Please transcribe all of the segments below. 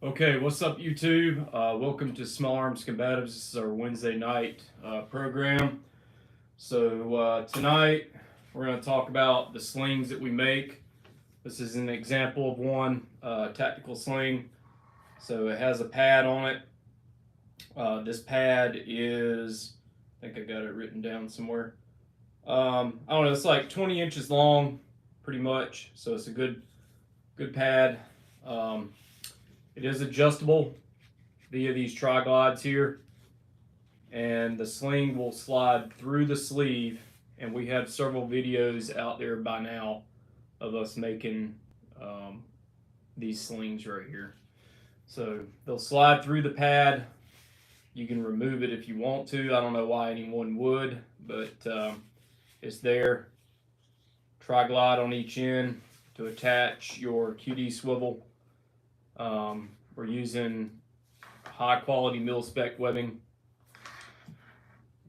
Okay, what's up, YouTube? Welcome to Small Arms Combatives. This is our Wednesday night program. So tonight we're going to talk about the slings that we make. This is an example of one tactical sling. So it has a pad on it. This pad is, I think I got it written down somewhere. I don't know. It's like 20 inches long, pretty much. So it's a good pad. Um, it is adjustable via these tri-glides here, and the sling will slide through the sleeve, and we have several videos out there by now of us making um, these slings right here. So they'll slide through the pad. You can remove it if you want to. I don't know why anyone would, but it's there. Tri-glide on each end to attach your QD swivel. We're using high quality mil spec webbing,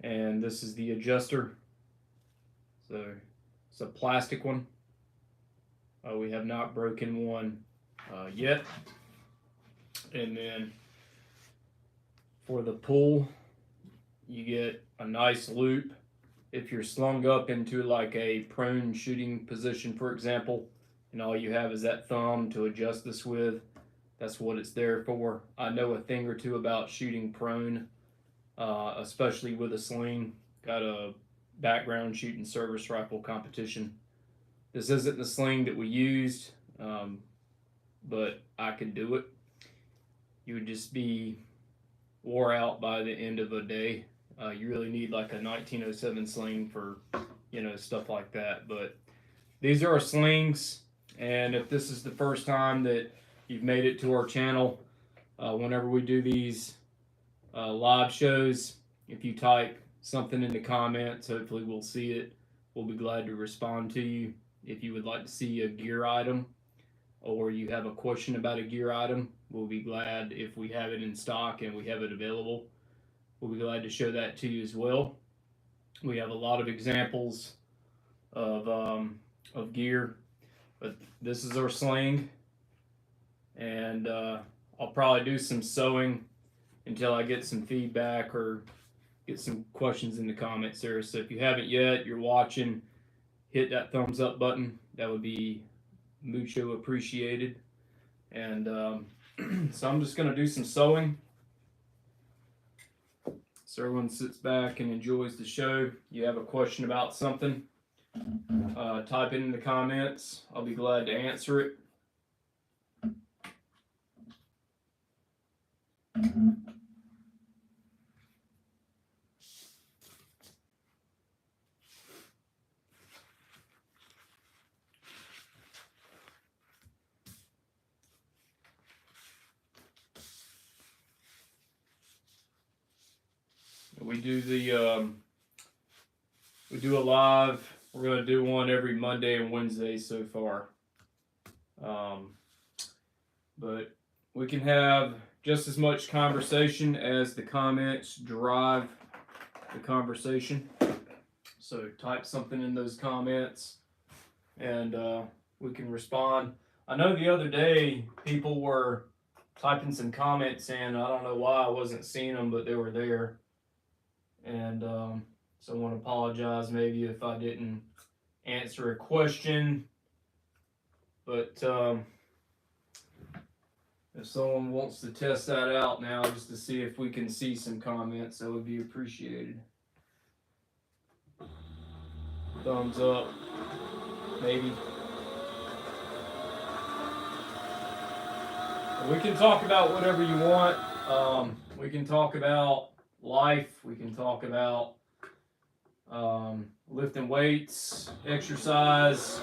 and this is the adjuster. So it's a plastic one. We have not broken one yet. And then for the pull, you get a nice loop. If you're slung up into like a prone shooting position, for example, and all you have is that thumb to adjust this with, that's what it's there for. I know a thing or two about shooting prone, especially with a sling. Got a background shooting service rifle competition. This isn't the sling that we used, but I could do it. You would just be wore out by the end of a day. You really need like a 1907 sling for, stuff like that. But these are our slings, and if this is the first time that you've made it to our channel, whenever we do these live shows, if you type something in the comments, hopefully we'll see it. We'll be glad to respond to you. If you would like to see a gear item or you have a question about a gear item, we'll be glad if we have it in stock and we have it available. We'll be glad to show that to you as well. We have a lot of examples of gear, but this is our sling, and I'll probably do some sewing until I get some feedback or get some questions in the comments there. So if you haven't yet, you're watching, hit that thumbs up button. That would be mucho appreciated. And so I'm just going to do some sewing. So everyone sits back and enjoys the show. You have a question about something, type it in the comments. I'll be glad to answer it. We do a live. We're going to do one every Monday and Wednesday so far. But we can have just as much conversation as the comments drive the conversation. So type something in those comments, and we can respond. I know the other day people were typing some comments in. I don't know why I wasn't seeing them, but they were there. And so I want to apologize maybe if I didn't answer a question. But if someone wants to test that out now just to see if we can see some comments, that would be appreciated. Thumbs up, maybe. We can talk about whatever you want. We can talk about life. We can talk about lifting weights, exercise.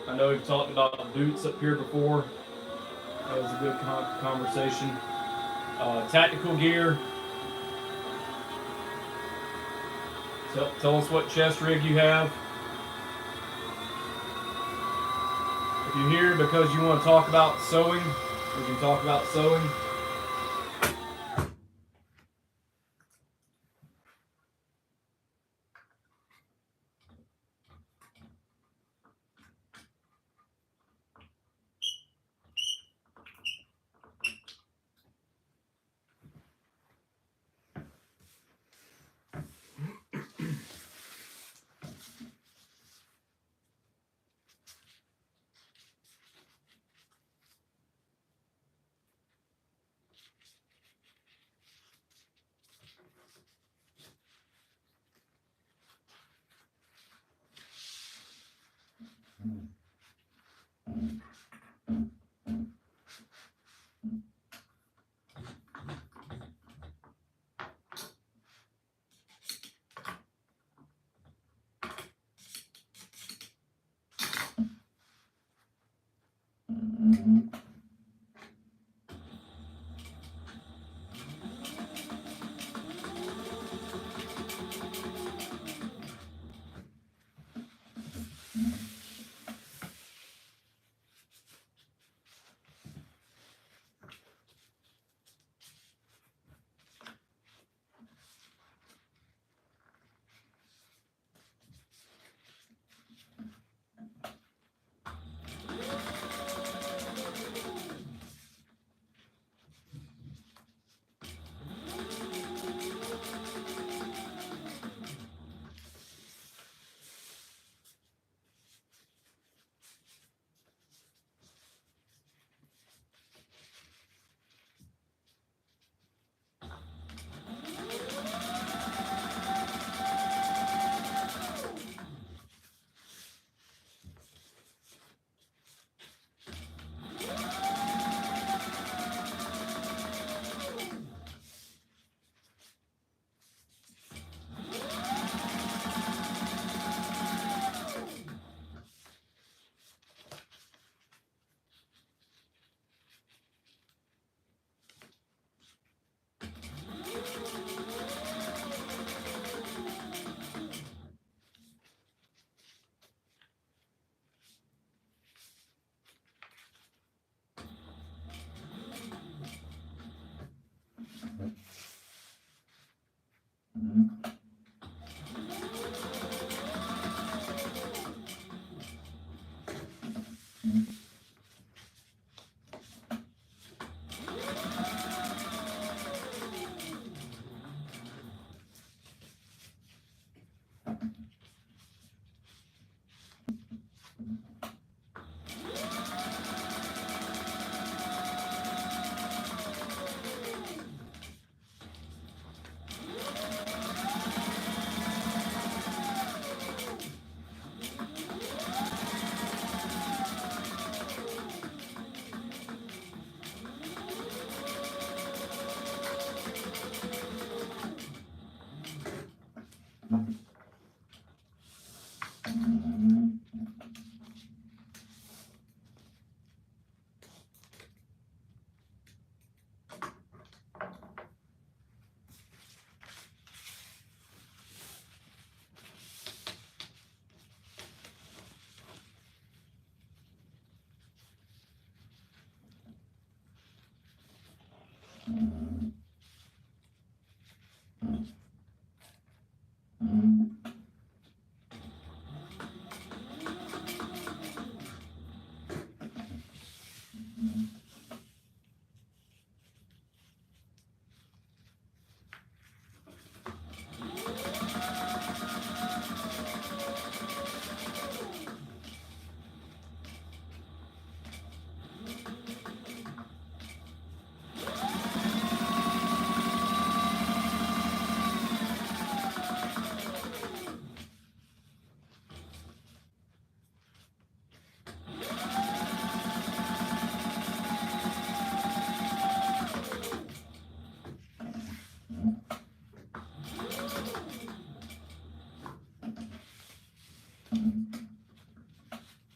I know we've talked about boots up here before. That was a good conversation. Tactical gear. Tell us what chest rig you have. If you're here because you want to talk about sewing, we can talk about sewing.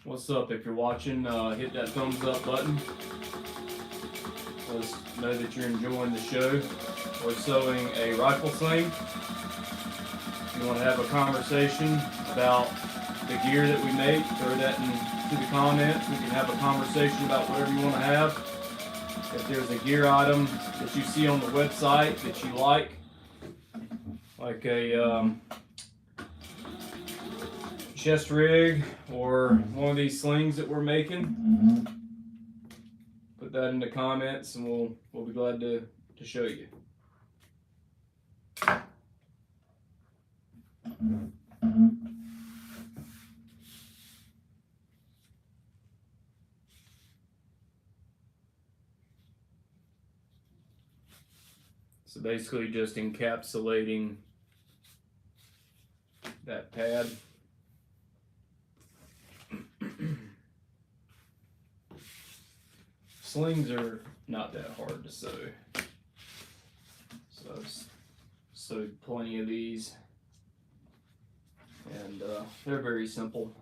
What's up? If you're watching, hit that thumbs up button. Let us know that you're enjoying the show. We're sewing a rifle sling. If you want to have a conversation about the gear that we make, throw that into the comments. We can have a conversation about whatever you want to have. If there's a gear item that you see on the website that you like a chest rig or one of these slings that we're making, put that in the comments and we'll be glad to show you. So basically just encapsulating that pad. slings are not that hard to sew. So I've sewed plenty of these, and they're very simple.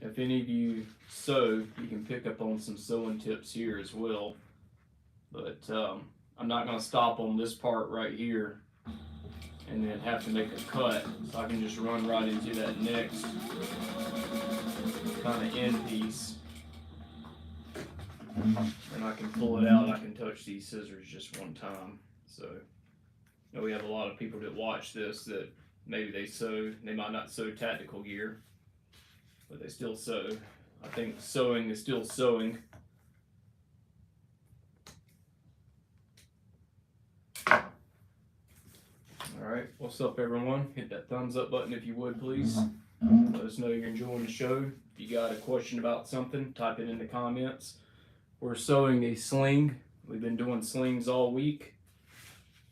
If any of you sew, you can pick up on some sewing tips here as well. But I'm not going to stop on this part right here and then have to make a cut. So I can just run right into that next kind of end piece. And I can pull it out. I can touch these scissors just one time. So you know, we have a lot of people that watch this that maybe they sew. They might not sew tactical gear, but they still sew. I think sewing is still sewing. Alright, what's up everyone? Hit that thumbs up button if you would, please. Let us know you're enjoying the show. If you got a question about something, type it in the comments. We're sewing a sling. We've been doing slings all week.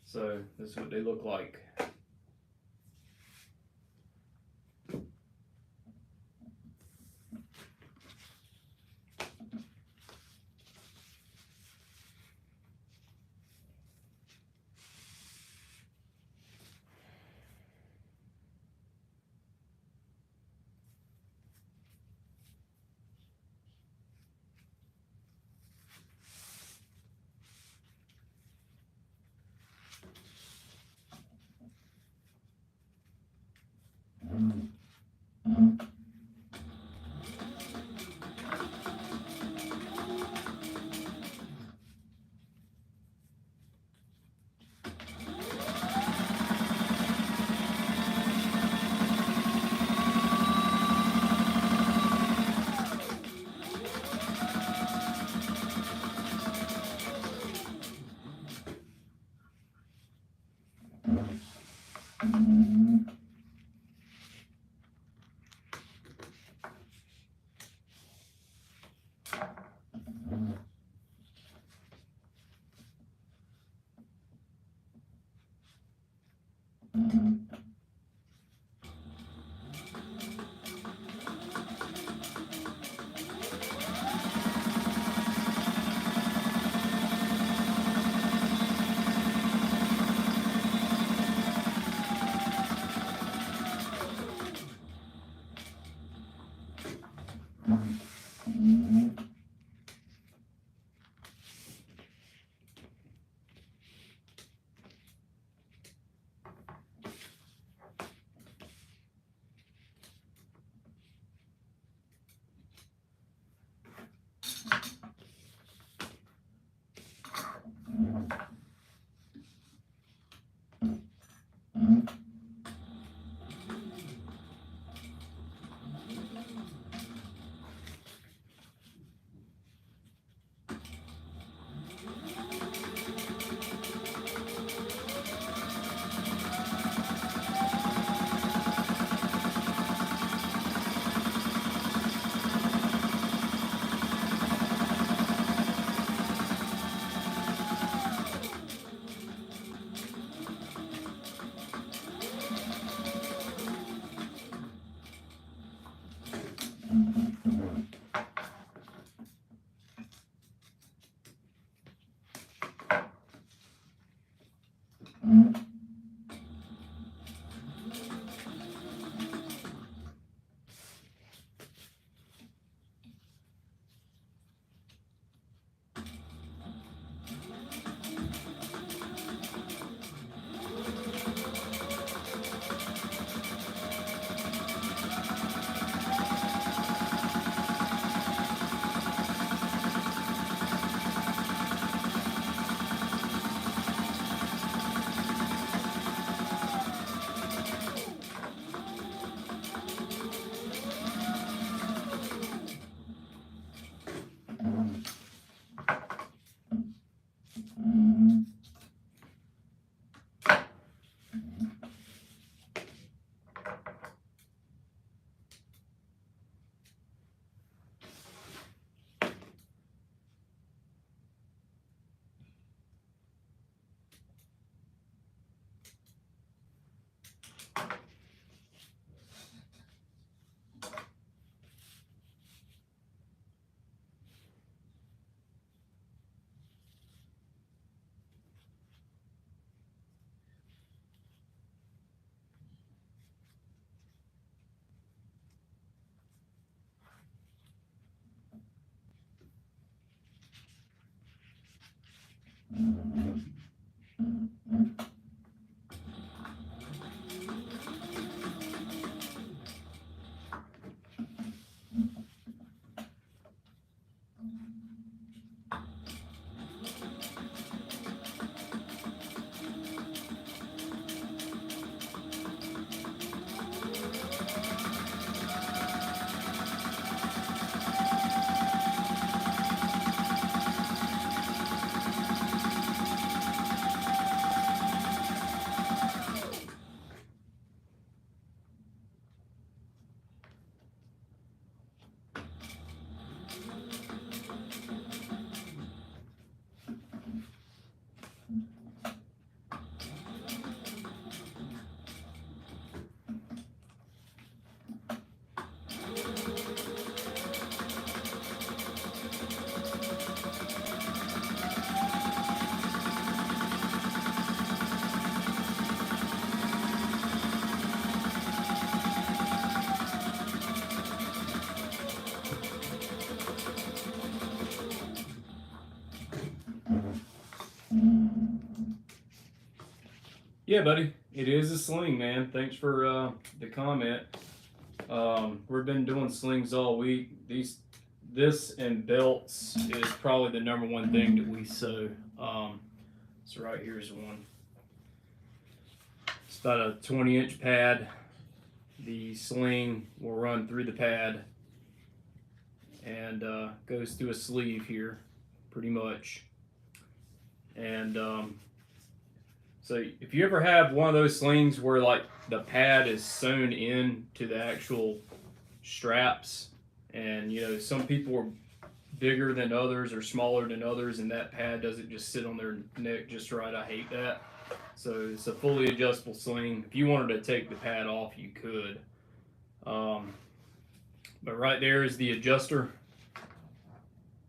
So this is what they look like. Yeah, buddy, it is a sling, man. Thanks for the comment. We've been doing slings all week. This and belts is probably the number one thing that we sew. So right here's one. It's about a 20-inch pad. The sling will run through the pad and goes through a sleeve here, pretty much. And so if you ever have one of those slings where like the pad is sewn in to the actual straps, and you know some people are bigger than others or smaller than others, and that pad doesn't just sit on their neck just right. I hate that. So it's a fully adjustable sling. If you wanted to take the pad off, you could. But right there is the adjuster.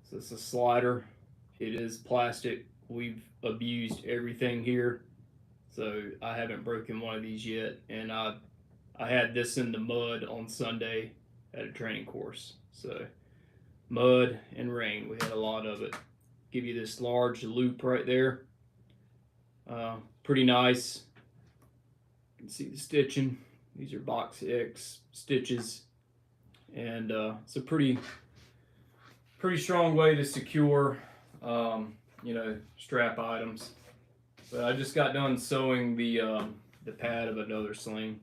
So it's a slider. It is plastic. We've abused everything here. So I haven't broken one of these yet, and I had this in the mud on Sunday at a training course. So mud and rain, we had a lot of it. Give you this large loop right there. Pretty nice. You can see the stitching. These are box X stitches, and it's a pretty strong way to secure strap items. But I just got done sewing the pad of another sling.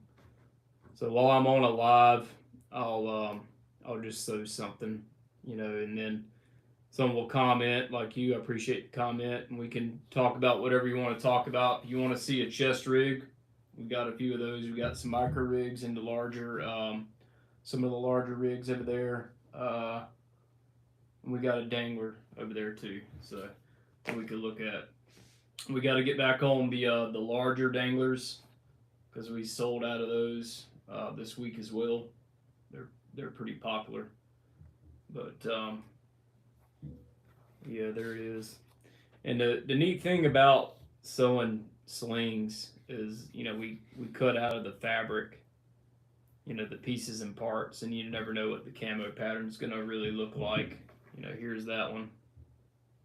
So while I'm on a live, I'll just sew something, and then someone will comment like you. I appreciate the comment, and we can talk about whatever you want to talk about. If you want to see a chest rig, we got a few of those. We got some micro rigs and the larger, some of the larger rigs over there. And we got a dangler over there too, so we could look at. We got to get back on the larger danglers because we sold out of those this week as well. They're pretty popular, but yeah, there it is. And the neat thing about sewing slings is we cut out of the fabric the pieces and parts, and you never know what the camo pattern is gonna really look like. Here's that one.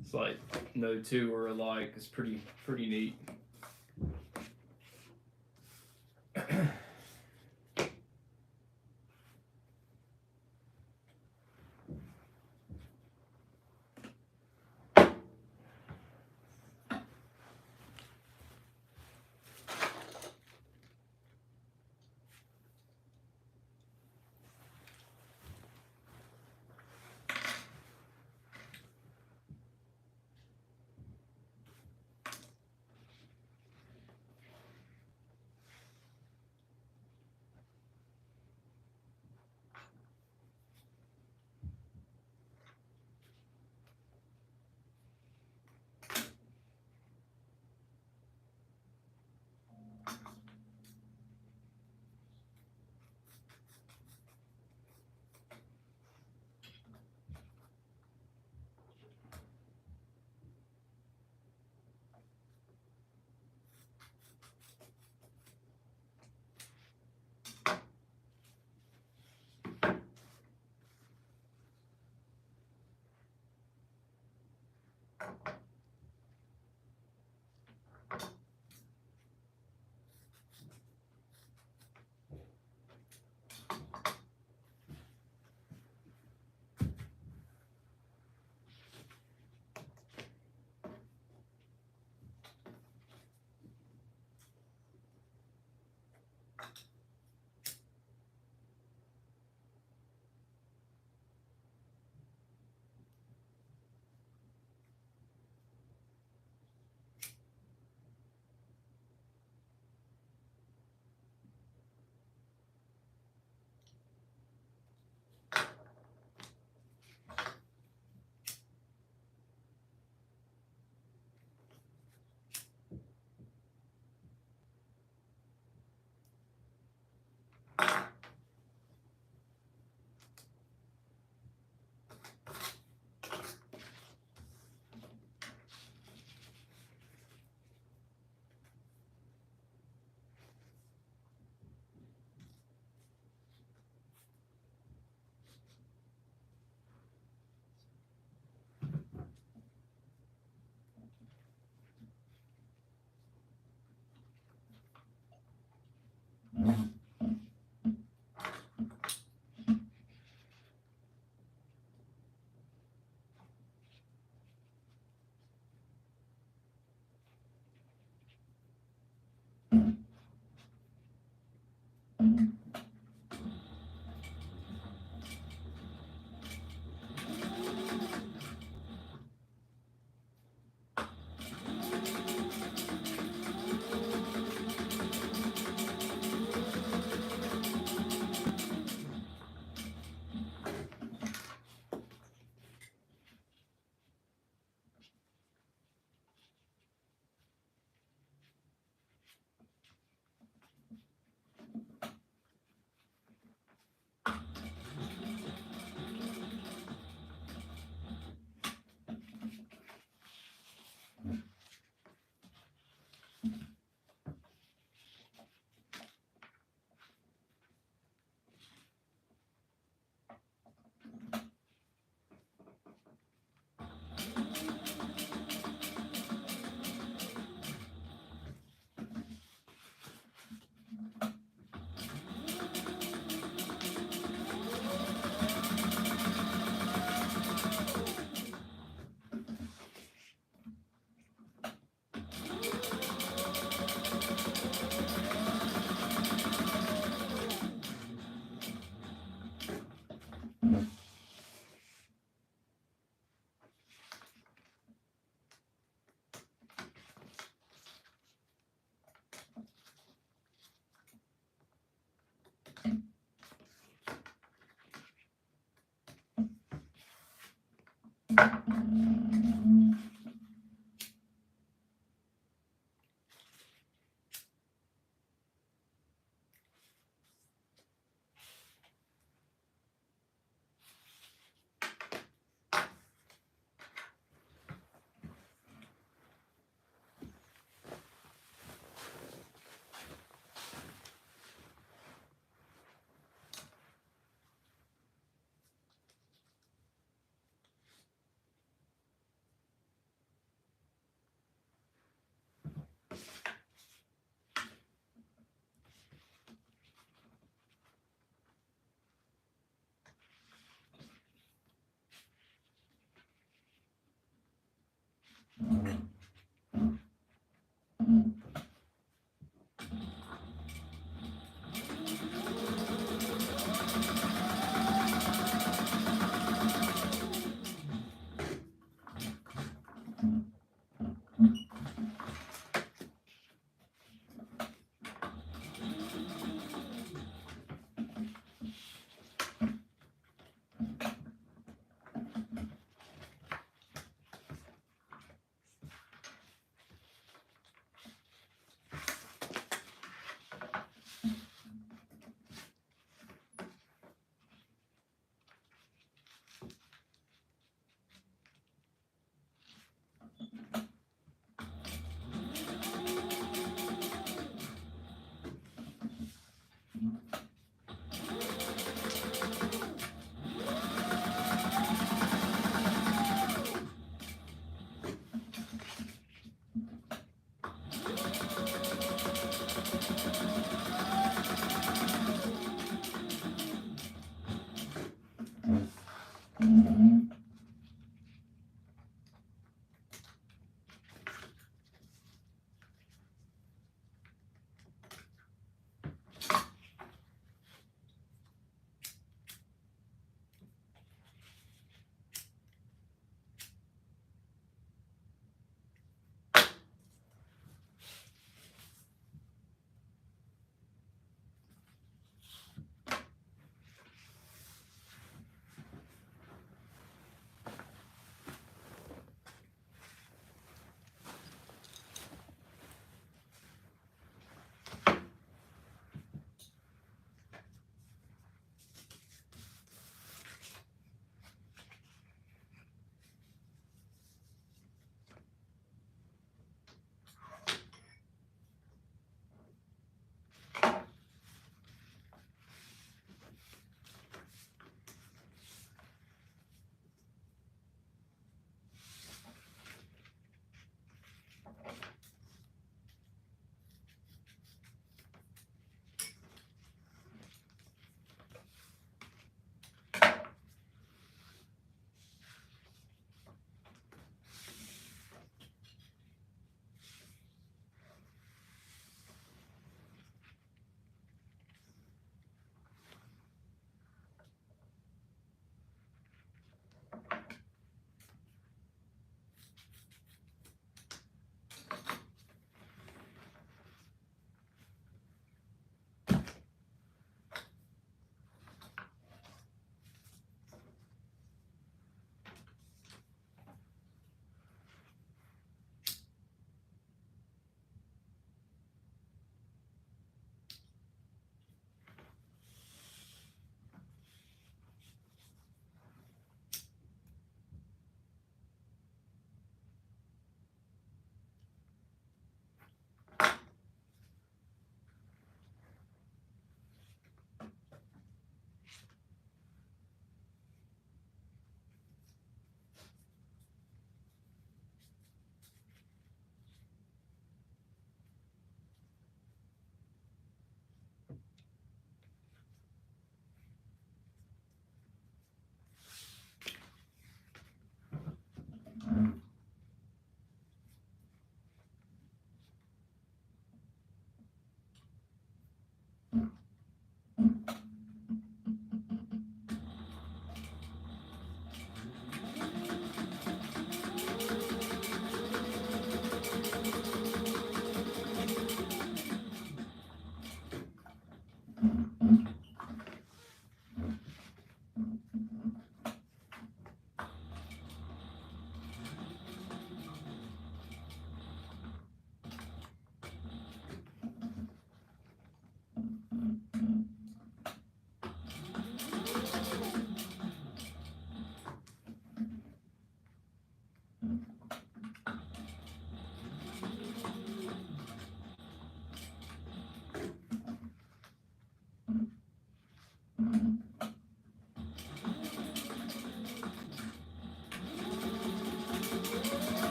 It's like no two are alike. It's pretty neat.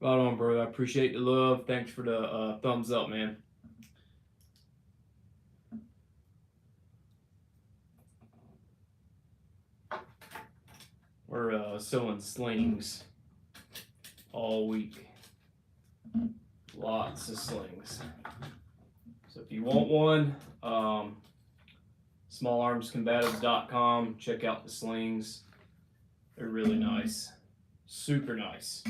Right on, bro. I appreciate the love. Thanks for the thumbs up, man. We're sewing slings all week. Lots of slings. So if you want one, smallarmscombatives.com. Check out the slings. They're really nice. Super nice.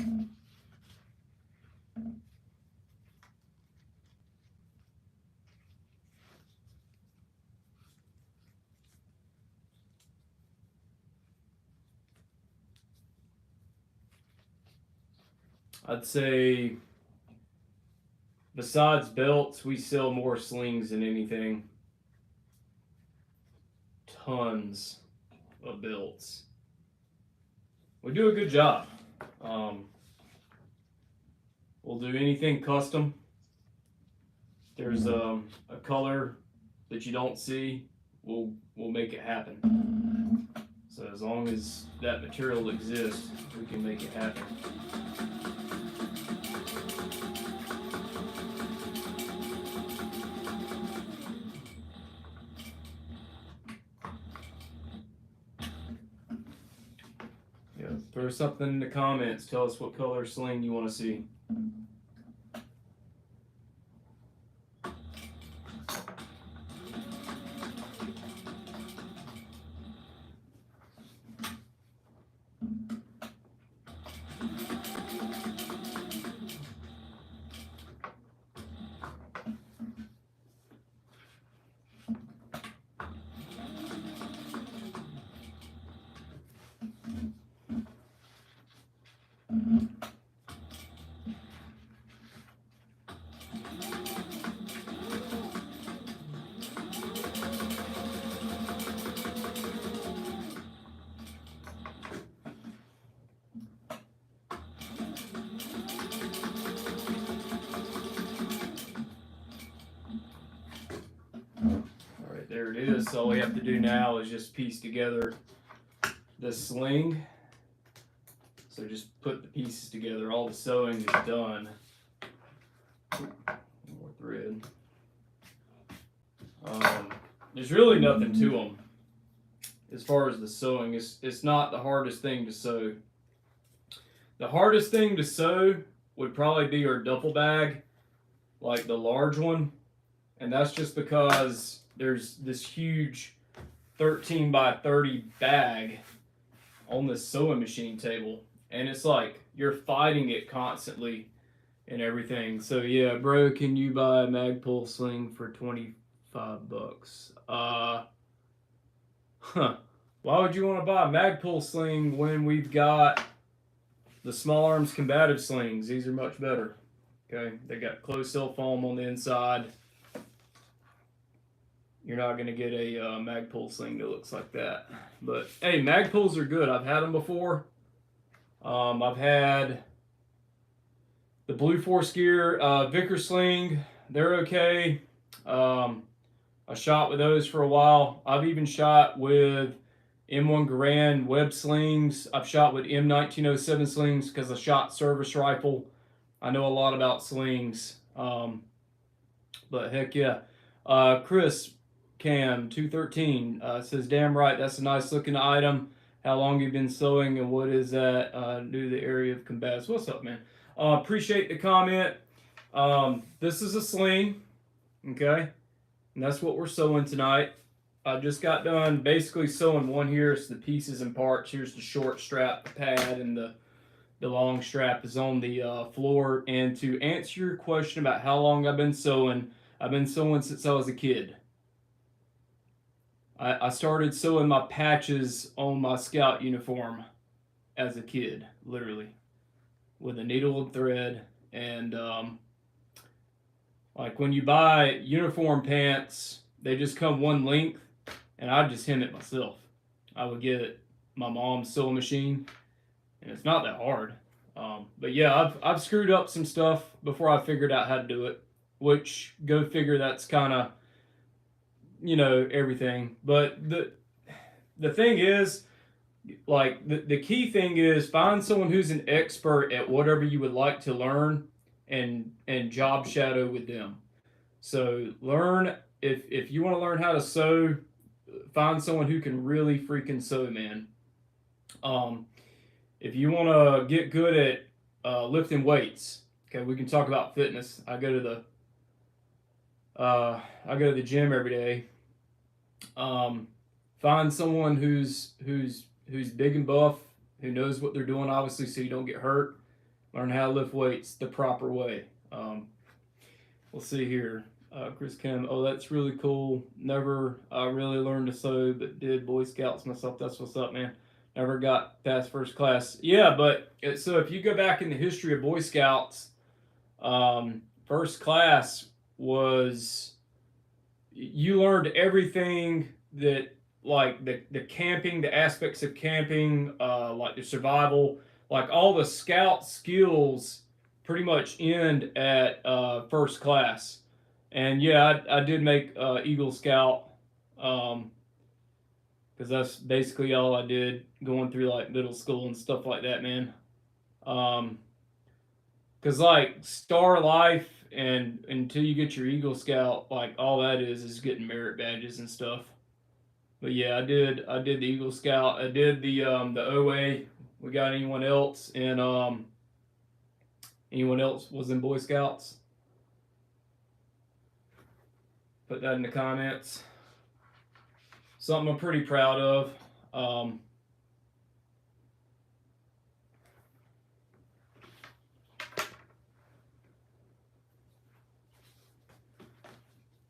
I'd say besides belts, we sell more slings than anything. Tons of belts. We do a good job. We'll do anything custom. There's a color that you don't see, we'll make it happen. So as long as that material exists, we can make it happen. Yeah, throw something in the comments. Tell us what color sling you want to see. There it is. So all we have to do now is just piece together the sling. So just put the pieces together. All the sewing is done. More thread. There's really nothing to them as far as the sewing. It's not the hardest thing to sew. The hardest thing to sew would probably be our duffel bag, like the large one. And that's just because there's this huge 13 by 30 bag on this sewing machine table. And it's like you're fighting it constantly and everything. So yeah, bro, can you buy a Magpul sling for $25? Why would you want to buy a Magpul sling when we've got the Small Arms Combative slings? These are much better. Okay, they got closed cell foam on the inside. You're not going to get a Magpul sling that looks like that. But, hey, Magpuls are good. I've had them before. I've had the Blue Force Gear Vickers sling. They're okay. I shot with those for a while. I've even shot with M1 Garand web slings. I've shot with M1907 slings because I shot service rifle. I know a lot about slings. But, heck yeah. Chris Cam 213 says, damn right, that's a nice looking item. How long you been sewing and what is that new to the area of combats? What's up, man? Appreciate the comment. This is a sling, okay? And that's what we're sewing tonight. I just got done basically sewing one here. It's the pieces and parts. Here's the short strap pad and the long strap is on the floor. And to answer your question about how long I've been sewing since I was a kid. I started sewing my patches on my scout uniform as a kid, literally, with a needle and thread. And like when you buy uniform pants, they just come one length, and I just hem it myself. I would get my mom's sewing machine, and it's not that hard. But yeah, I've screwed up some stuff before I figured out how to do it, which, go figure, that's kind of, you know, everything. But the thing is, like the key thing is find someone who's an expert at whatever you would like to learn, and job shadow with them. So learn, if you want to learn how to sew, find someone who can really freaking sew, man. Um, if you want to get good at lifting weights, okay, we can talk about fitness. I go to the gym every day. Um, find someone who's big and buff, who knows what they're doing, obviously, so you don't get hurt. Learn how to lift weights the proper way. We'll see here. Chris Kim, oh, that's really cool. Never really learned to sew, but did Boy Scouts myself. That's what's up, man. Never got past first class. Yeah, but so if you go back in the history of Boy Scouts, first class was, you learned everything that, like the camping, the aspects of camping, like the survival, like all the scout skills pretty much end at first class. And yeah, I did make Eagle Scout, because that's basically all I did going through like middle school and stuff like that, man. Because like Star Life, and until you get your Eagle Scout, like all that is getting merit badges and stuff. But yeah, I did the Eagle Scout. I did the OA. We got anyone else? And anyone else was in Boy Scouts? Put that in the comments. Something I'm pretty proud of.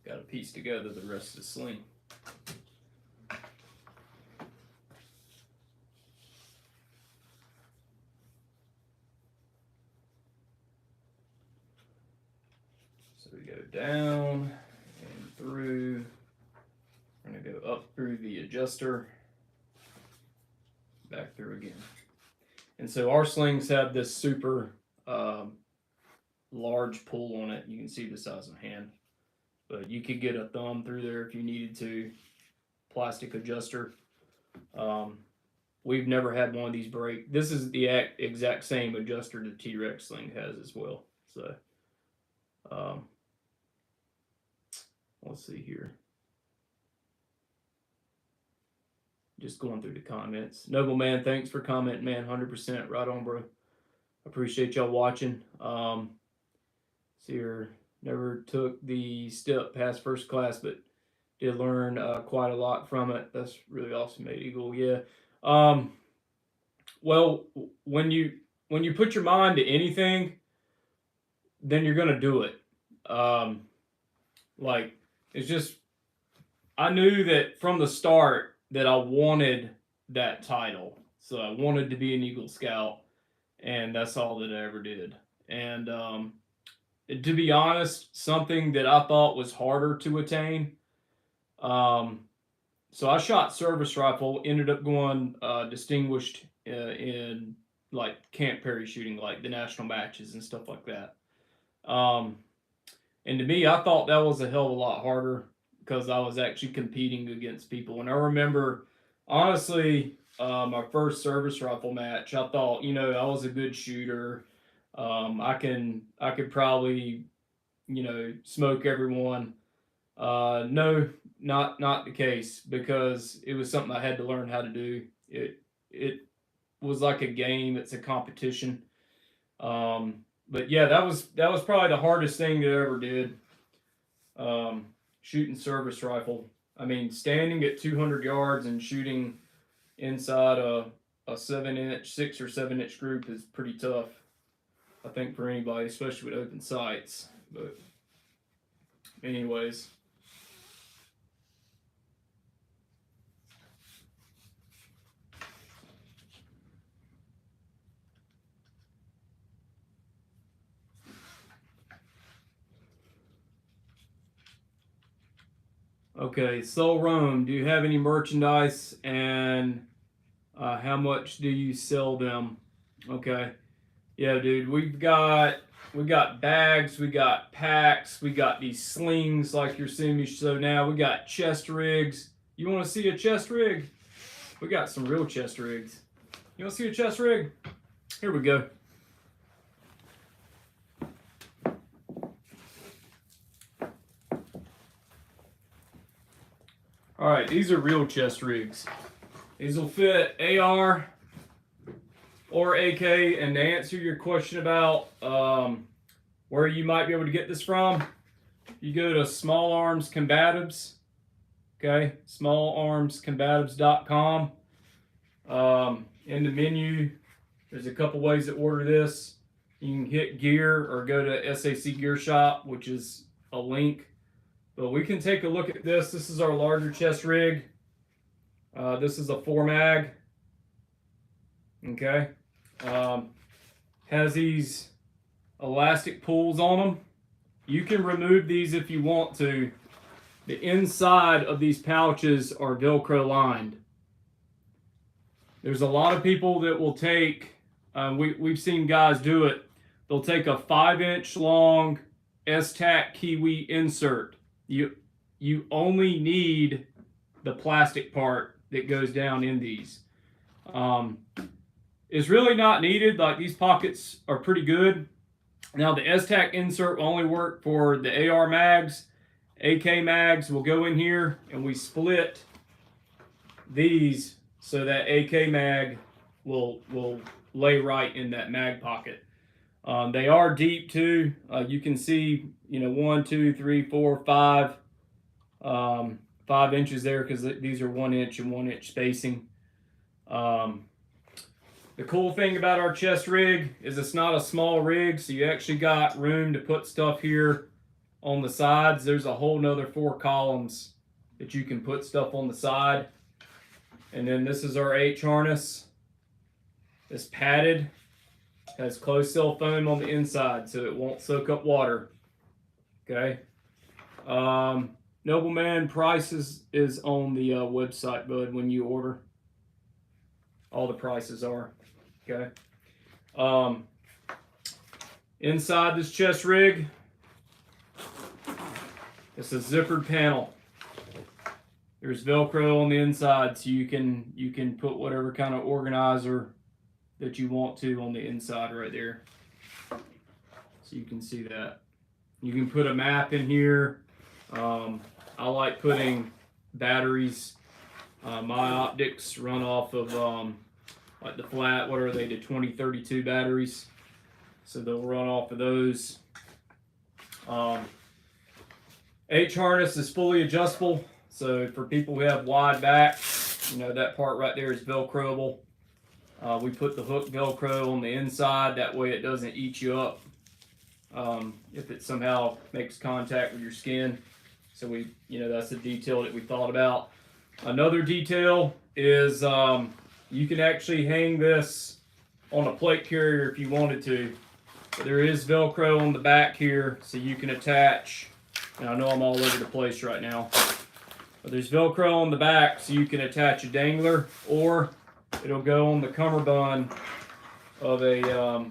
Got to piece together the rest of the sling. So we go down and through. We're going to go up through the adjuster, back through again. And so our slings have this super large pull on it. You can see the size of hand. But you could get a thumb through there if you needed to. Plastic adjuster. We've never had one of these break. This is the exact same adjuster the T-Rex sling has as well. So, let's see here. Just going through the comments. Noble man, thanks for commenting, man. 100% right on, bro. Appreciate y'all watching. See here. Never took the step past first class, but did learn quite a lot from it. That's really awesome, mate. Eagle. Yeah. Well, when you put your mind to anything, then you're gonna do it. Like, it's just, I knew that from the start that I wanted that title, so I wanted to be an Eagle Scout, and that's all that I ever did. And to be honest, something that I thought was harder to attain. So I shot service rifle, ended up going distinguished in like camp parachuting, like the national matches and stuff like that. And to me, I thought that was a hell of a lot harder because I was actually competing against people. And I remember, honestly, my first service rifle match, I thought, I was a good shooter. I could probably, smoke everyone. No, not the case, because it was something I had to learn how to do. It was like a game. It's a competition. But yeah, that was probably the hardest thing that I ever did. Shooting service rifle. I mean, standing at 200 yards and shooting inside a 7-inch, 6 or 7-inch group is pretty tough, I think, for anybody, especially with open sights. But anyways. Okay, Soul Rome, do you have any merchandise, and how much do you sell them? Okay, yeah, dude, we got bags, we got packs, we got these slings like you're seeing me show now. We got chest rigs. You want to see a chest rig? we got some real chest rigs. You want to see a chest rig? Here we go. All right, these are real chest rigs. These will fit AR or AK. And to answer your question about where you might be able to get this from, you go to Small Arms Combatives. Okay, smallarmscombatives.com. In the menu, there's a couple ways to order this. You can hit gear or go to SAC Gear Shop, which is a link. But we can take a look at this. This is our larger chest rig. This is a 4 mag. Okay. Has these elastic pulls on them. You can remove these if you want to. The inside of these pouches are Velcro lined. There's a lot of people that will take, we've seen guys do it, they'll take a 5-inch long S-Tac Kiwi insert. You only need the plastic part that goes down in these. It's really not needed. Like, these pockets are pretty good. Now, the S-Tac insert will only work for the AR mags. AK mags will go in here, and we split these so that AK mag will lay right in that mag pocket. They are deep too. You can see, 1, 2, 3, 4, 5, 5 inches there, because these are 1 inch and 1 inch spacing. The cool thing about our chest rig is it's not a small rig, so you actually got room to put stuff here on the sides. There's a whole nother 4 columns that you can put stuff on the side. And then this is our H harness. It's padded, has closed cell foam on the inside so it won't soak up water. Okay. Nobleman price is on the website, bud, when you order. All the prices are. Okay. Inside this chest rig, it's a zippered panel. There's Velcro on the inside, so you can put whatever kind of organizer that you want to on the inside right there. So you can see that. You can put a map in here. I like putting batteries. My optics run off of like the flat, what are they, the 2032 batteries. So they'll run off of those. H harness is fully adjustable. So for people who have wide backs, that part right there is Velcroable. We put the hook Velcro on the inside. That way it doesn't eat you up if it somehow makes contact with your skin. So that's a detail that we thought about. Another detail is you can actually hang this on a plate carrier if you wanted to. But there is Velcro on the back here, so you can attach. And I know I'm all over the place right now. But there's Velcro on the back, so you can attach a dangler, or it'll go on the cummerbund of a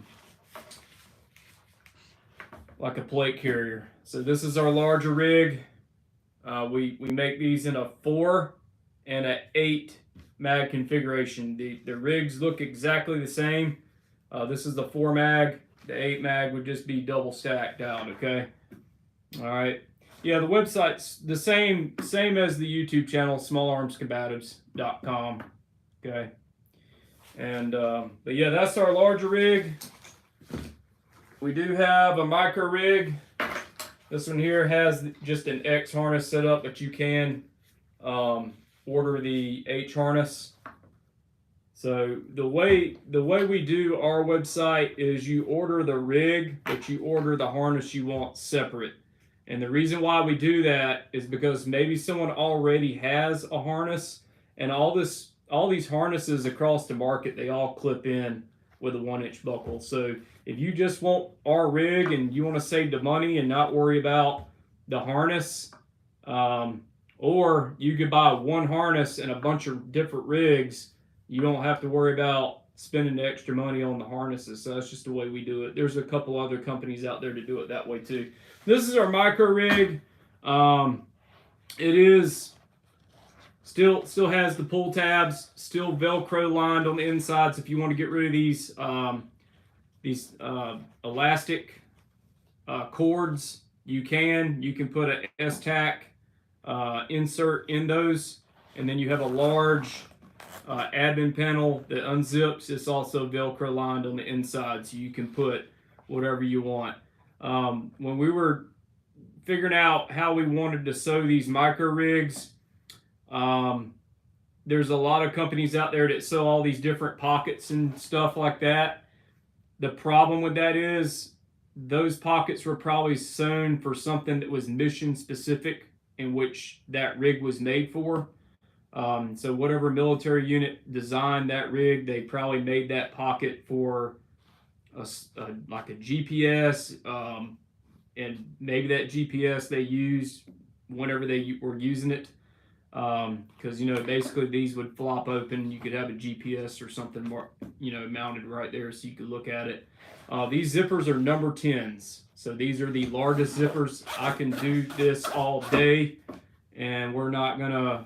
like a plate carrier. So this is our larger rig. We make these in a 4 and an 8 mag configuration. The rigs look exactly the same. This is the 4 mag. The 8 mag would just be double stacked out. Okay. All right. Yeah, the website's the same as the YouTube channel, smallarmscombatives.com. Okay. And but yeah, that's our larger rig. We do have a micro rig. This one here has just an X harness set up, but you can order the H harness. So the way we do our website is you order the rig, but you order the harness you want separate. And the reason why we do that is because maybe someone already has a harness, and all these harnesses across the market, they all clip in with a 1-inch buckle. So if you just want our rig and you want to save the money and not worry about the harness, or you could buy one harness and a bunch of different rigs, you don't have to worry about spending the extra money on the harnesses. So that's just the way we do it. There's a couple other companies out there to do it that way too. This is our micro rig. It is Still has the pull tabs, still Velcro lined on the insides. If you want to get rid of these elastic cords, you can put a S-tack insert in those, and then you have a large admin panel that unzips. It's also Velcro lined on the inside, so you can put whatever you want. When we were figuring out how we wanted to sew these micro rigs, there's a lot of companies out there that sew all these different pockets and stuff like that. The problem with that is those pockets were probably sewn for something that was mission specific, in which that rig was made for. So whatever military unit designed that rig, they probably made that pocket for like a GPS, and maybe that GPS they used whenever they were using it, because basically these would flop open. You could have a GPS or something more, mounted right there so you could look at it. These zippers are number 10s, so these are the largest zippers. I can do this all day, and we're not gonna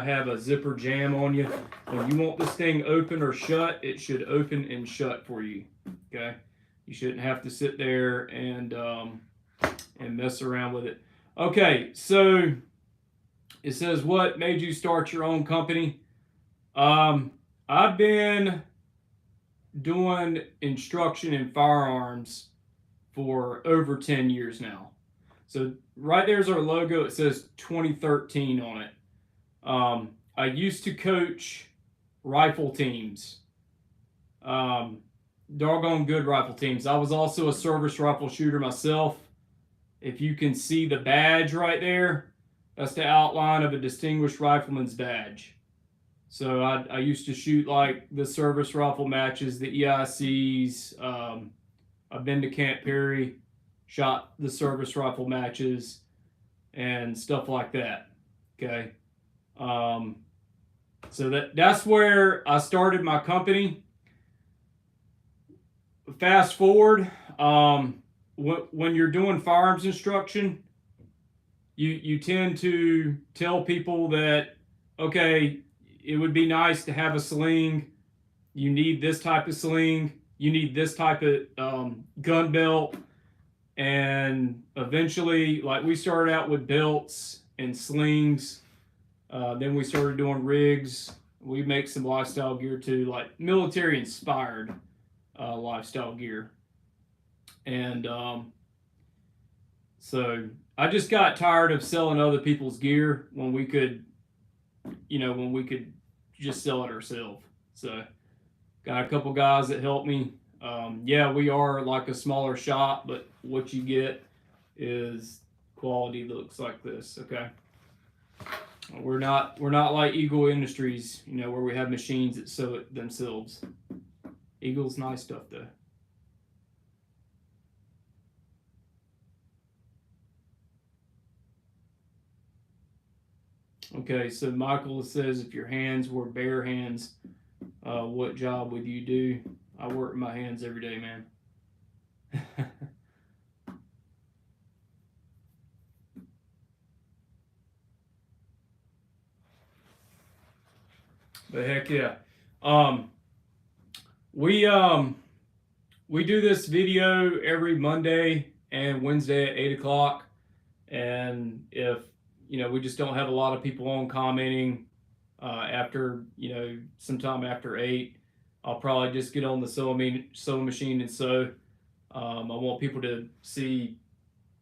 have a zipper jam on you. When you want this thing open or shut, it should open and shut for you. Okay, you shouldn't have to sit there and mess around with it. Okay, so it says, what made you start your own company? I've been doing instruction in firearms for over 10 years now. So right there's our logo. It says 2013 on it. I used to coach rifle teams, doggone good rifle teams. I was also a service rifle shooter myself. If you can see the badge right there, that's the outline of a distinguished rifleman's badge. So I used to shoot like the service rifle matches, the EICs. I've been to Camp Perry, shot the service rifle matches and stuff like that. Okay. So that's where I started my company. Fast forward, when you're doing firearms instruction, you tend to tell people that, okay, it would be nice to have a sling. You need this type of sling. You need this type of gun belt. And eventually, like, we started out with belts and slings. Then we started doing rigs. We make some lifestyle gear too, like military inspired lifestyle gear. And so I just got tired of selling other people's gear when we could just sell it ourselves. So got a couple guys that help me. Yeah, we are like a smaller shop, but what you get is quality that looks like this. Okay. We're not like Eagle Industries, where we have machines that sew it themselves. Eagle's nice stuff though. Okay, so Michael says, if your hands were bare hands, what job would you do? I work with my hands every day, man. But heck yeah. We do this video every Monday and Wednesday at 8 o'clock. And if, we just don't have a lot of people on commenting after, sometime after 8, I'll probably just get on the sewing machine and sew. I want people to see,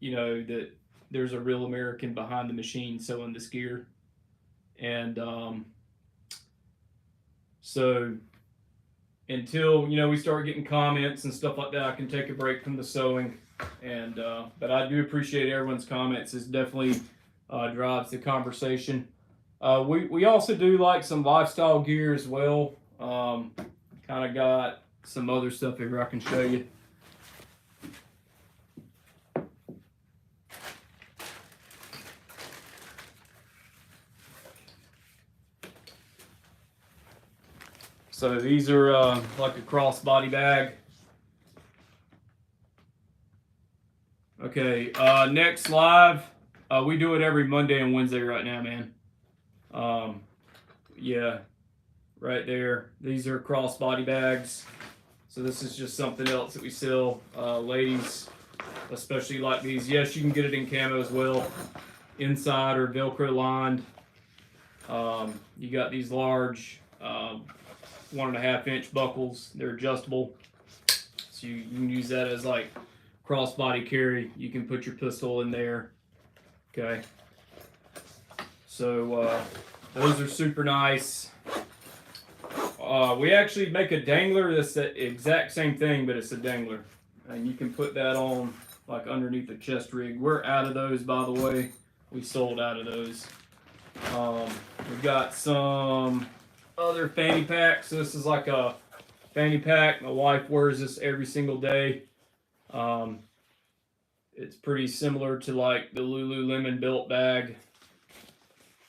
that there's a real American behind the machine sewing this gear. And so until, we start getting comments and stuff like that, I can take a break from the sewing. And but I do appreciate everyone's comments. It definitely drives the conversation. We also do like some lifestyle gear as well. Kind of got some other stuff here I can show you. So these are like a crossbody bag. Okay, next live. We do it every Monday and Wednesday right now, man. Yeah, right there. These are crossbody bags. So this is just something else that we sell. Ladies especially like these. Yes, you can get it in camo as well. Inside or Velcro lined. You got these large 1.5 inch buckles. They're adjustable. So you can use that as like crossbody carry. You can put your pistol in there. Okay. So those are super nice. We actually make a dangler that's the exact same thing, but it's a dangler. And you can put that on like underneath the chest rig. We're out of those, by the way. We sold out of those. We've got some other fanny packs. So this is like a fanny pack. My wife wears this every single day. It's pretty similar to like the Lululemon belt bag.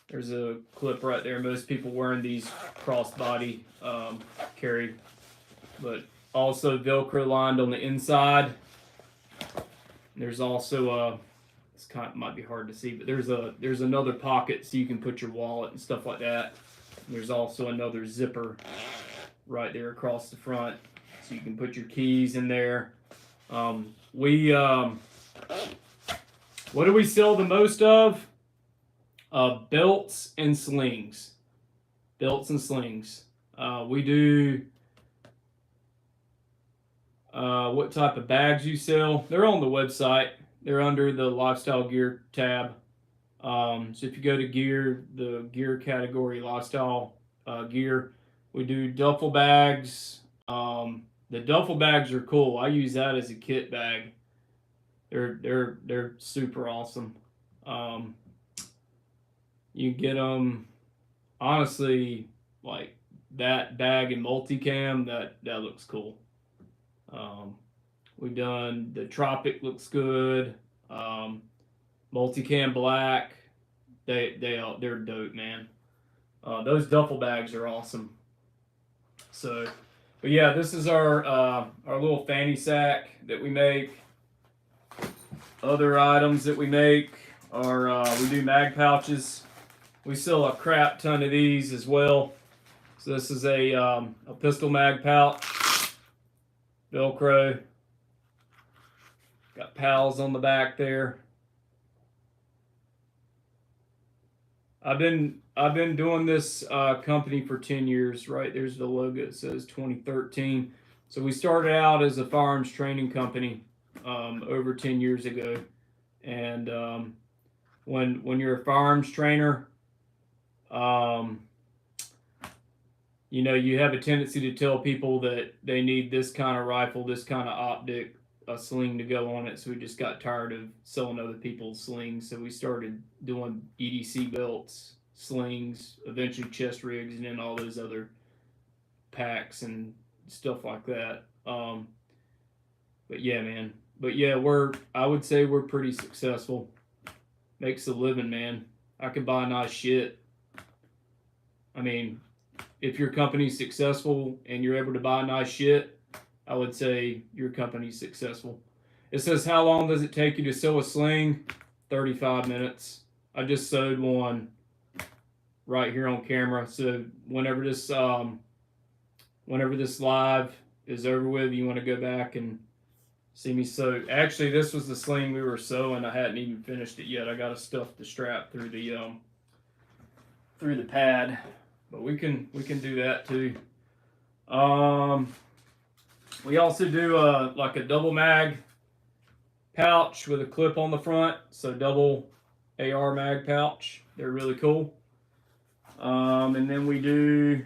There's a clip right there. Most people wearing these crossbody carry, but also Velcro lined on the inside. There's also it's kind of, might be hard to see, but there's another pocket so you can put your wallet and stuff like that. There's also another zipper right there across the front, so you can put your keys in there. What do we sell the most of? Belts and slings. Belts and slings. We do. What type of bags you sell? They're on the website. They're under the lifestyle gear tab. So if you go to gear, the gear category, lifestyle gear, we do duffel bags. The duffel bags are cool. I use that as a kit bag. They're super awesome. You get them, honestly, like that bag and multicam. That looks cool. We've done the Tropic, looks good. Multicam black. They're dope, man. Those duffel bags are awesome. So, but yeah, this is our little fanny sack that we make. Other items that we make are we do mag pouches. We sell a crap ton of these as well. So this is a pistol mag pouch, Velcro. Got pals on the back there. I've been doing this company for 10 years. Right there's the logo. It says 2013. So we started out as a firearms training company over 10 years ago. And when you're a firearms trainer, you know, you have a tendency to tell people that they need this kind of rifle, this kind of optic, a sling to go on it. So we just got tired of selling other people's slings. So we started doing EDC belts, slings, eventually chest rigs, and then all those other packs and stuff like that. But yeah, man. But yeah, I would say we're pretty successful. Makes a living, man. I can buy nice shit. I mean, if your company's successful and you're able to buy nice shit, I would say your company's successful. It says, how long does it take you to sew a sling? 35 minutes. I just sewed one right here on camera. So whenever this live is over with, you want to go back and see me sew. Actually, this was the sling we were sewing. I hadn't even finished it yet. I got to stuff the strap through the pad, but we can do that too. We also do like a double mag pouch with a clip on the front, so double AR mag pouch. They're really cool. And then we do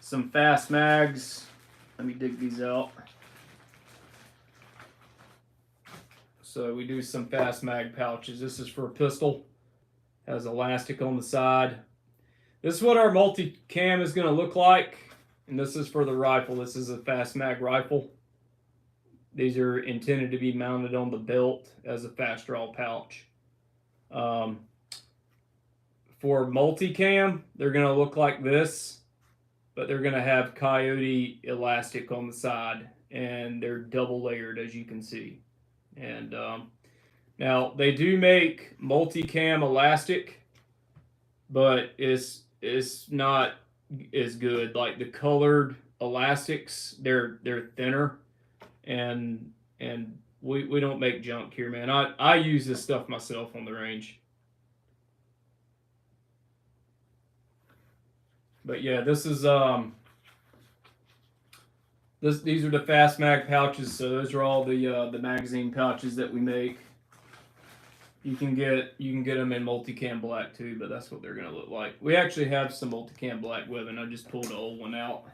some fast mags. Let me dig these out. So we do some fast mag pouches. This is for a pistol. Has elastic on the side. This is what our multi-cam is going to look like. And this is for the rifle. This is a fast mag rifle. These are intended to be mounted on the belt as a fast draw pouch. For multi-cam, they're going to look like this, but they're going to have coyote elastic on the side, and they're double layered, as you can see. And now they do make multi-cam elastic, but it's not as good. Like the colored elastics, they're thinner, and we don't make junk here, man. I use this stuff myself on the range. But yeah, this is these are the fast mag pouches. So those are all the magazine pouches that we make. You can get them in multicam black too, but that's what they're gonna look like. We actually have some multicam black webbing. I just pulled the old one out,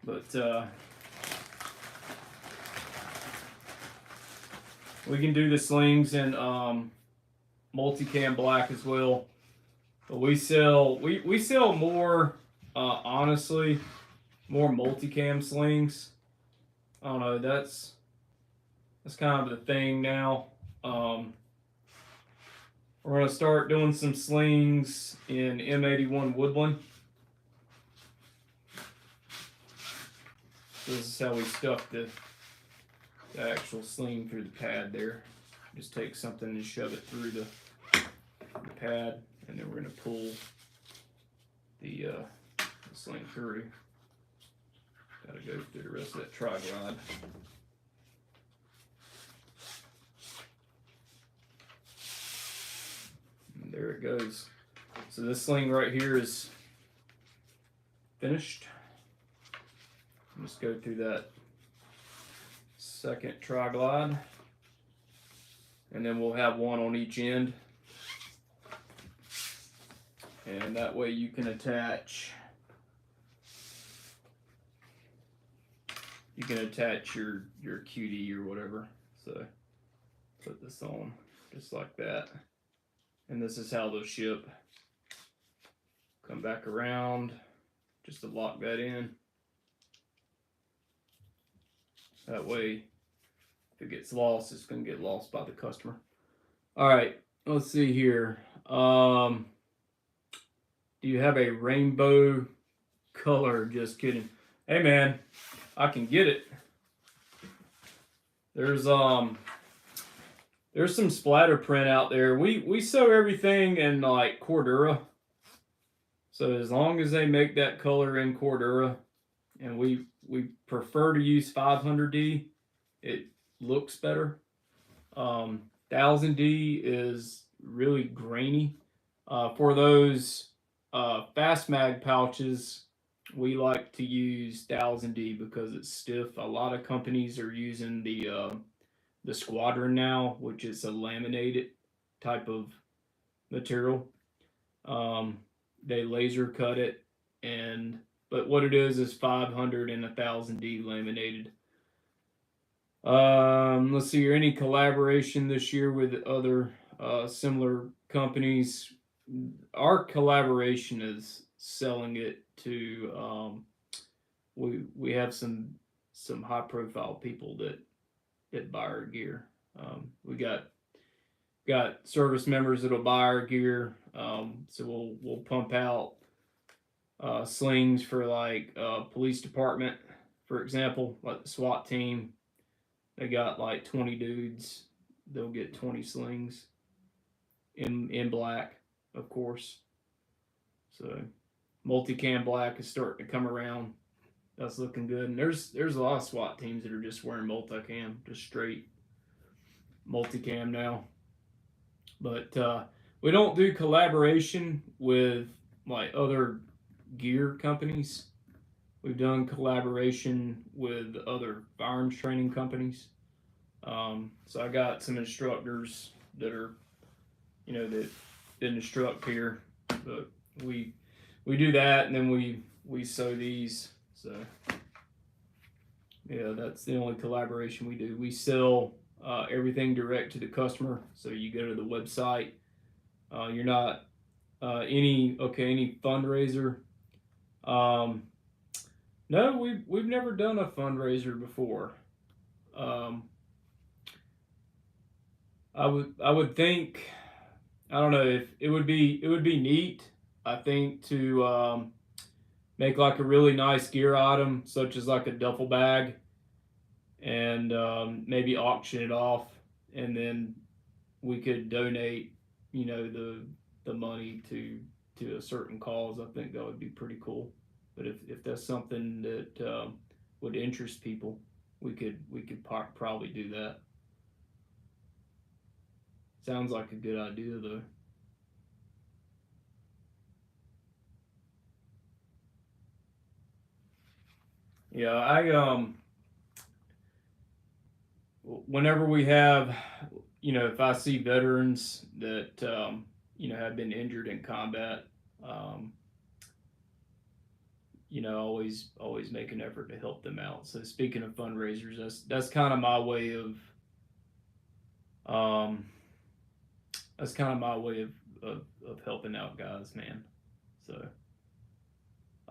but we can do the slings in multicam black as well. But we sell more honestly more multicam slings. I don't know. That's kind of the thing now. We're going to start doing some slings in M81 Woodland. This is how we stuff the actual sling through the pad there. Just take something and shove it through the pad, and then we're going to pull the sling through. Got to go through the rest of that tri-glide. There it goes. So this sling right here is finished. Just go through that second tri-glide, and then we'll have one on each end, and that way you can attach your QD or whatever. So put this on just like that. And this is how they'll ship. Come back around just to lock that in. That way, if it gets lost, it's going to get lost by the customer. All right, let's see here. Do you have a rainbow color? Just kidding. Hey man, I can get it. There's some splatter print out there. We sew everything in like Cordura. So as long as they make that color in Cordura, and we prefer to use 500D, it looks better. 1000D is really grainy. For those fast mag pouches, we like to use 1000D because it's stiff. A lot of companies are using the Squadron now, which is a laminated type of material. They laser cut it, but what it is 500 and 1000D laminated. Let's see here. Any collaboration this year with other similar companies? Our collaboration is selling it to. We have some high profile people that buy our gear. We got service members that'll buy our gear. So we'll pump out slings for like police department, for example, like the SWAT team. They got like 20 dudes. They'll get 20 slings in black, of course. So multicam black is starting to come around. That's looking good. And there's a lot of SWAT teams that are just wearing multicam, just straight multicam now. But we don't do collaboration with like other gear companies. We've done collaboration with other firearms training companies. So I got some instructors that are, that instruct here. But we do that, and then we sew these. So yeah, that's the only collaboration we do. We sell everything direct to the customer. So you go to the website. You're not any fundraiser. No, we've never done a fundraiser before. I would think, I don't know, if it would be neat, I think, to make like a really nice gear item, such as like a duffel bag, and maybe auction it off, and then we could donate, the money to to a certain cause, I think that would be pretty cool. But if that's something that would interest people, we could probably do that. Sounds like a good idea though. Yeah, whenever we have, if I see veterans that have been injured in combat, um, always make an effort to help them out. So speaking of fundraisers, that's kind of my way of um, of helping out guys, man. So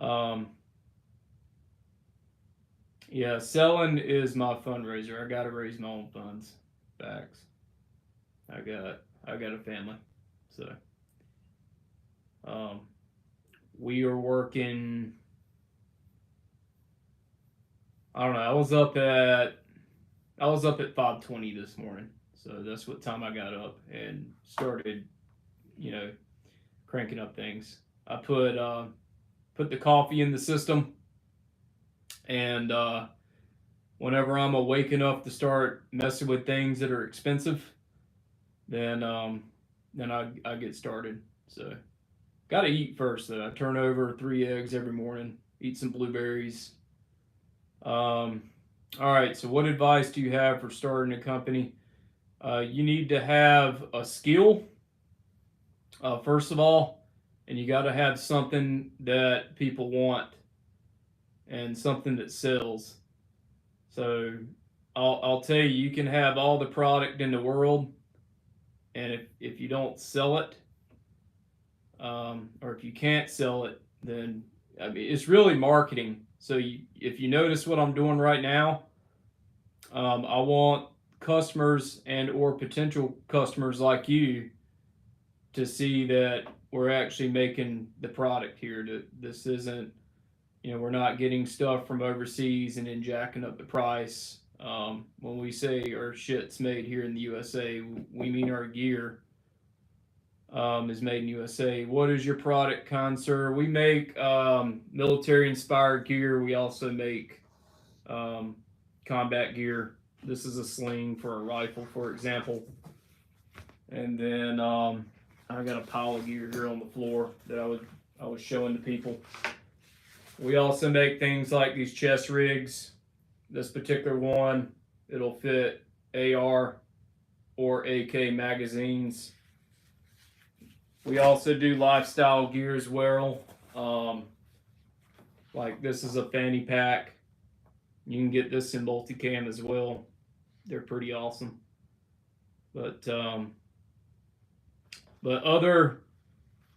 um, yeah, selling is my fundraiser. I got to raise my own funds. Facts. I got I got a family, so um, we are working. I don't know. I was up at 5:20 this morning, so that's what time I got up and started, you know, cranking up things. I put the coffee in the system, and whenever I'm awake enough to start messing with things that are expensive, then I get started. So got to eat first though. I turn over 3 eggs every morning. Eat some blueberries. Um, all right. So what advice do you have for starting a company? You need to have a skill, first of all, and you got to have something that people want and something that sells. So I'll tell you, you can have all the product in the world, and if you don't sell it, or if you can't sell it, then I mean it's really marketing. So if you notice what I'm doing right now, I want customers and or potential customers like you to see that we're actually making the product here. This isn't, we're not getting stuff from overseas and then jacking up the price. When we say our shit's made here in the USA, we mean our gear is made in USA. What is your product, Concert? We make military inspired gear. We also make um, combat gear. This is a sling for a rifle, for example. And then I got a pile of gear here on the floor that I was showing to people. We also make things like these chest rigs. This particular one, it'll fit AR or AK magazines. We also do lifestyle gear as well. Like this is a fanny pack. You can get this in multicam as well. They're pretty awesome. But other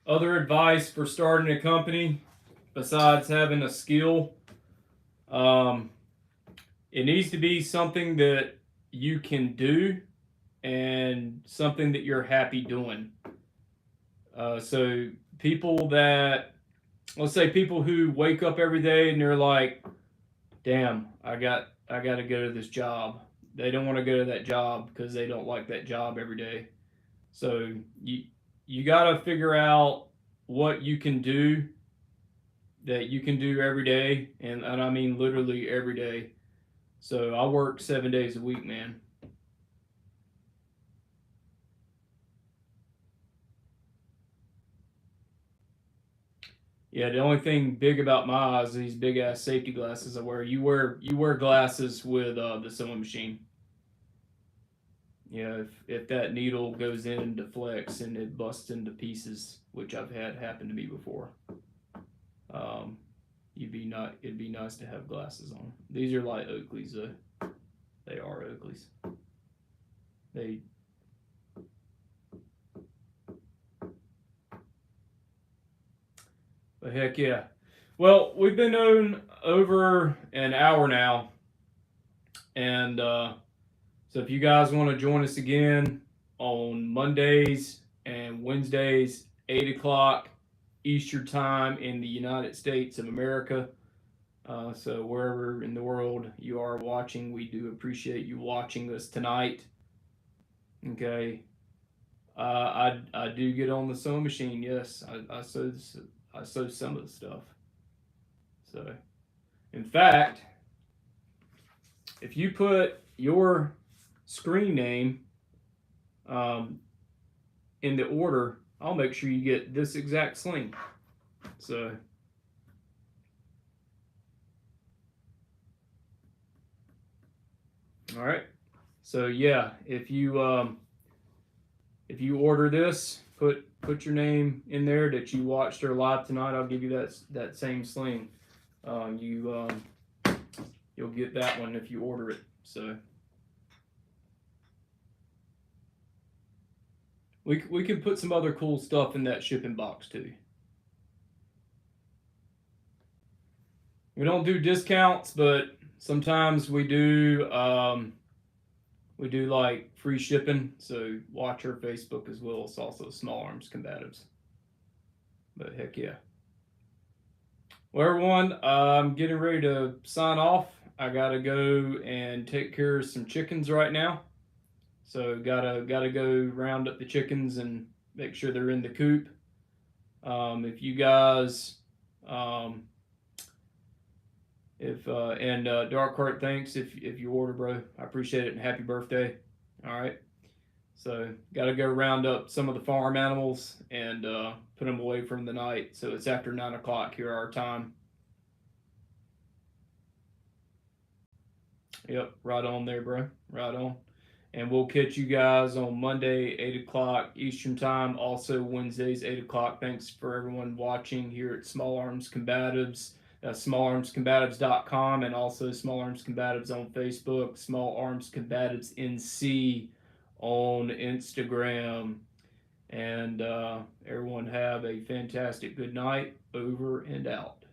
advice for starting a company besides having a skill, um, it needs to be something that you can do and something that you're happy doing. So people that, let's say people who wake up every day and they're like, damn, I got to go to this job. They don't want to go to that job because they don't like that job every day. So you got to figure out what you can do that you can do every day, and I mean literally every day. So I work 7 days a week, man. Yeah, the only thing big about my eyes is these big ass safety glasses I wear. You wear glasses with the sewing machine. Yeah, if that needle goes in and deflects and it busts into pieces, which I've had happen to me before, um, it'd be nice to have glasses on. These are like Oakleys though. They are Oakleys. They But heck yeah. Well, we've been on over an hour now, and so if you guys want to join us again on Mondays and Wednesdays, 8 o'clock Eastern time in the United States of America. So wherever in the world you are watching, we do appreciate you watching us tonight. Okay. I do get on the sewing machine. Yes, I sew some of the stuff. So, in fact, if you put your screen name in the order, I'll make sure you get this exact sling. So, all right. So yeah, if you order this, put your name in there that you watched her live tonight. I'll give you that same sling. You'll get that one if you order it. So we can put some other cool stuff in that shipping box too. We don't do discounts, but sometimes we do. We do like free shipping, so watch our Facebook as well. It's also Small Arms Combatives. But heck yeah. Well, everyone, I'm getting ready to sign off. I gotta go and take care of some chickens right now. So gotta go round up the chickens and make sure they're in the coop. If you guys, if and Dark Heart, thanks if you order, bro. I appreciate it and happy birthday. All right. So gotta go round up some of the farm animals and put them away from the night. So it's after 9 o'clock here our time. Yep, right on there, bro. Right on. And we'll catch you guys on Monday, 8 o'clock Eastern Time. Also, Wednesdays, 8 o'clock. Thanks for everyone watching here at Small Arms Combatives. SmallArmsCombatives.com and also Small Arms Combatives on Facebook. Small Arms Combatives NC on Instagram. And everyone have a fantastic good night. Over and out.